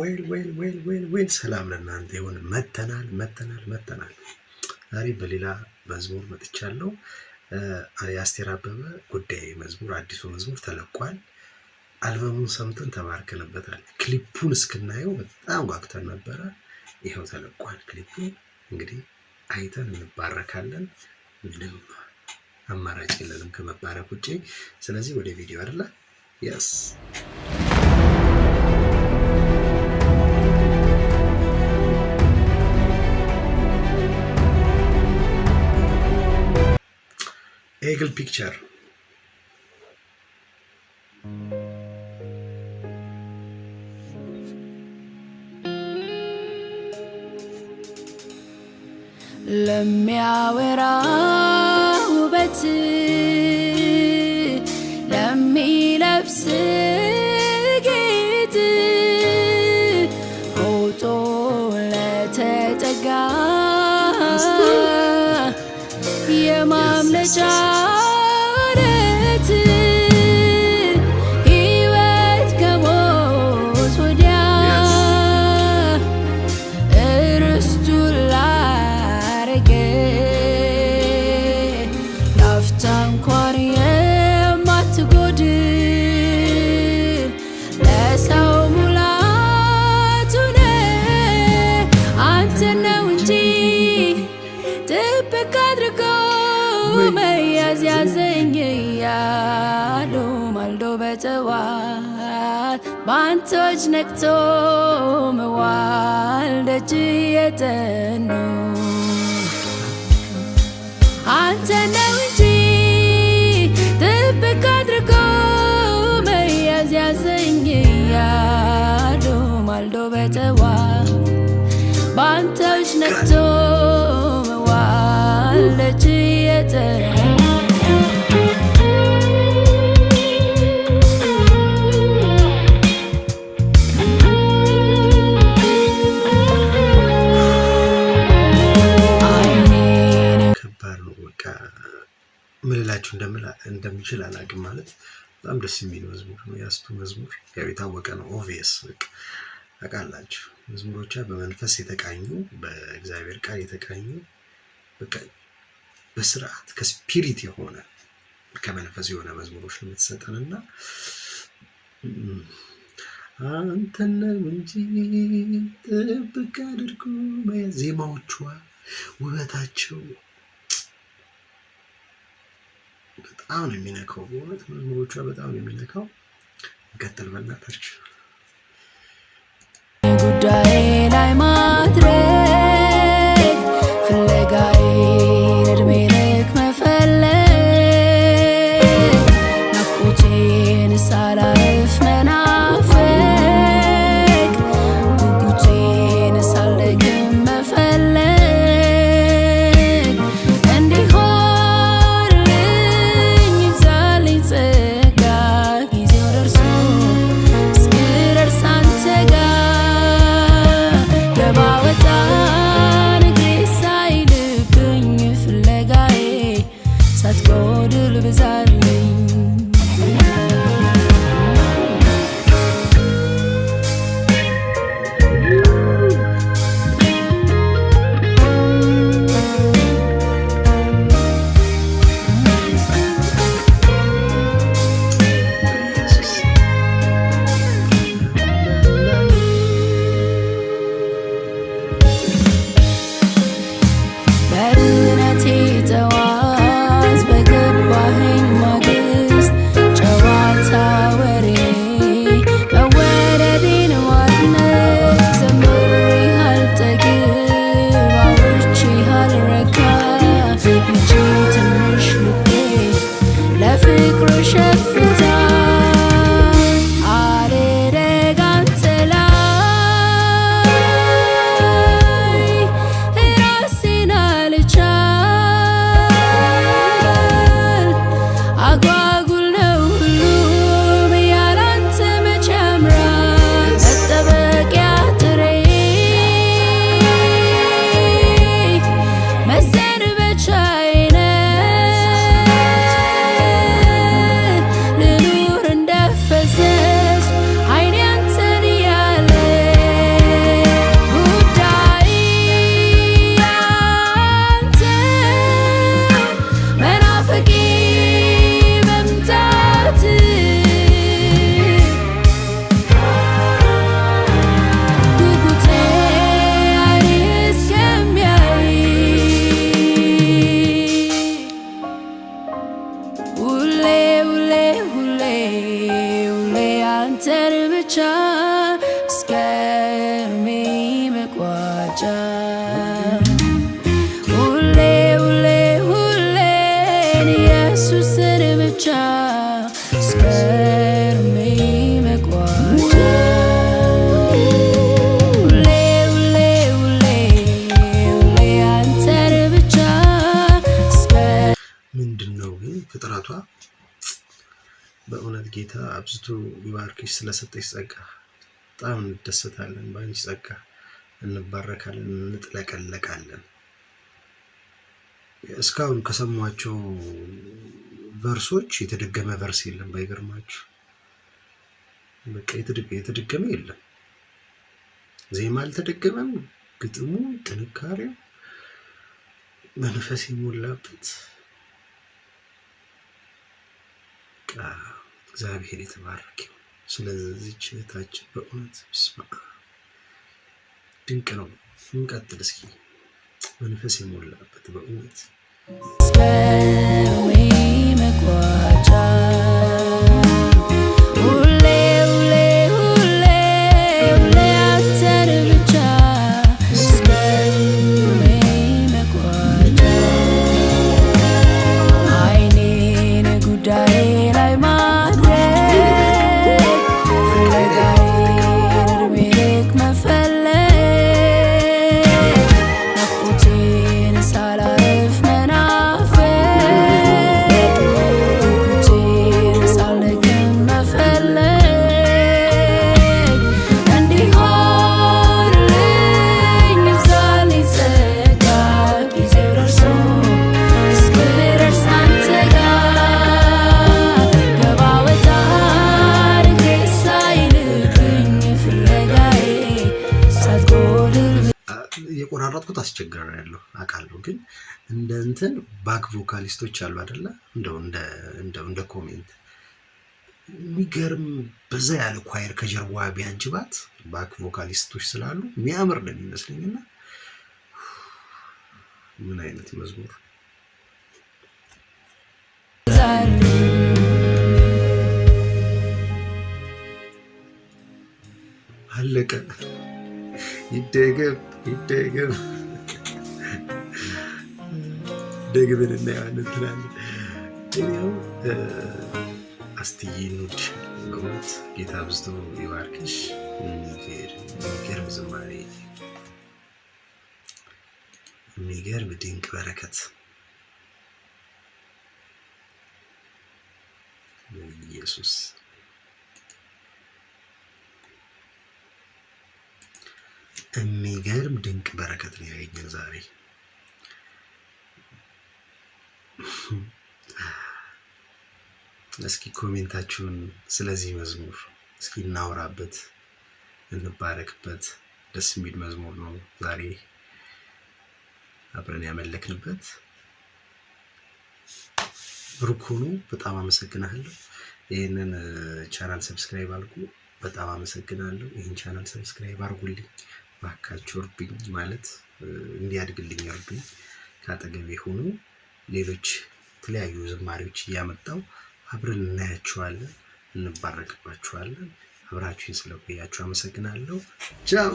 ወይል ሰላም ለእናንተ ይሁን። መተናል ዛሬ በሌላ መዝሙር መጥቻለሁ። የአስቴር አበበ ጉዳይ መዝሙር አዲሱ መዝሙር ተለቋል። አልበሙን ሰምተን ተባርከንበታል። ክሊፑን እስክናየው በጣም ጓግተን ነበረ። ይሄው ተለቋል። ክሊፑ እንግዲህ አይተን እንባረካለን። ምንም አማራጭ የለንም ከመባረክ ውጪ። ስለዚህ ወደ ቪዲዮ አይደለ? yes Eagle picture ለሚያወራ ውበት ለሚለብስ ጌጥ ሮጦ ለተጠጋ የማምለጫ ዓለት ሕይወት ከሞት ወዲያ እርስቱን ላረገ ላፍታ እንኳን የማትጎድል ለሰው ሙላቱ ነህ። አንተን ነው እንጂ ጥብቅ አድርጎ መያዝ ያዘኝ እያሉ ማልዶ በጠዋት በአንተ እጅ ነቅቶ መዋል ደጅ የጠኑ አንተ ነው እንጂ ጥብቅ አድርጎ መያዝ ያዘኝ እያሉ ማልዶ በጠዋት በአንተ እጅ ነቅቶ መዋል ደጅ የጠኑ ምንላችሁ እንደምችል አላቅም። ማለት በጣም ደስ የሚል መዝሙር ነው። ያስቱ መዝሙር ያው የታወቀ ነው። ኦቪየስ ታውቃላችሁ። መዝሙሮቿ በመንፈስ የተቃኙ በእግዚአብሔር ቃል የተቃኙ በቃ በስርዓት ከስፒሪት የሆነ ከመንፈስ የሆነ መዝሙሮች ነው የምትሰጠንና አንተን ነው እንጂ ጥብቅ አድርጎ ዜማዎቿ ውበታቸው በጣም ነው የሚነካው። በእውነት መዝሙሮቿ በጣም ነው የሚነካው። እንቀጥል በእናታችሁ። ጉዳይ ላይ ማድረግ ፍለጋዬ እድሜ ልክ መፈለግ ናፍቆቴን ሳላልፍ መናፈቅ ጉጉቴን ሳልደግም መፈለግ እንዲሆንልኝ ይብዛልኝ ጸጋ ጊዜው ደርሶ እስክደርስ አንተ ጋር በእውነት ጌታ አብዝቶ ይባርክሽ። ስለሰጠሽ ጸጋ በጣም እንደሰታለን። በአንቺ ጸጋ እንባረካለን፣ እንጥለቀለቃለን። እስካሁን ከሰሟቸው ቨርሶች የተደገመ ቨርስ የለም። ባይገርማችሁ በቃ የተደገመ የለም። ዜማ አልተደገመም። ግጥሙ፣ ጥንካሬው፣ መንፈስ የሞላበት እግዚአብሔር የተባረከ። ስለዚህች እህታችን በእውነት ድንቅ ነው። እንቀጥል እስኪ። መንፈስ የሞላበት በእውነት መቋጫ ሁሌ ሁሌ ሁሌ ሁሌ አንተን ብቻ እስከ መቋጫ አይኔን ጉዳዬ ላይ ማድረግ ፍለጋዬን እድሜ ልክ መፈለግ ናፍቆቴን ሳላርፍ መናፈቅ ጉጉቴን ሳልደክም መፈለግ እንዲሆንልኝ ይብዛልኝ ጸጋ ጊዜው ደርሶ እስክደርስ አንተ ጋር ገባ ወጣ እግሬ ሳይልብኝ ፍለጋዬ ሳትጎድል የቆራረጥኩት አስቸጋሪ ያለው አውቃለሁ፣ ግን እንደ እንትን ባክ ቮካሊስቶች አሉ አይደለ? እንደ ኮሜንት የሚገርም በዛ ያለ ኳየር ከጀርባ ቢያጅባት ባክ ቮካሊስቶች ስላሉ የሚያምር ነው የሚመስለኝና ምን አይነት መዝሙር አለቀ። ይደገም ይደገም ደግመን እናየዋለን ትላለህ። እኔው አስትዬ እንወድሻለን በእውነት ጌታ አብዝቶ ይባርክሽ። የሚገርም ዝማሬ፣ የሚገርም ድንቅ በረከት ኢየሱስ የሚገርም ድንቅ በረከት ነው ያገኘን ዛሬ። እስኪ ኮሜንታችሁን ስለዚህ መዝሙር እስኪ እናውራበት፣ እንባረክበት። ደስ የሚል መዝሙር ነው ዛሬ አብረን ያመለክንበት። ብሩክ ሁኑ። በጣም አመሰግናለሁ። ይህንን ቻናል ሰብስክራይብ አድርጉ። በጣም አመሰግናለሁ። ይህን ቻናል ሰብስክራይብ አድርጉልኝ ባካችሁ። እርዱኝ ማለት እንዲያድግልኝ እርዱኝ። ከአጠገቤ ሁኑ። ሌሎች የተለያዩ ዝማሬዎች እያመጣው አብረን እናያችኋለን፣ እንባረክባችኋለን። አብራችሁኝ ስለቆያችሁ አመሰግናለሁ። ቻው።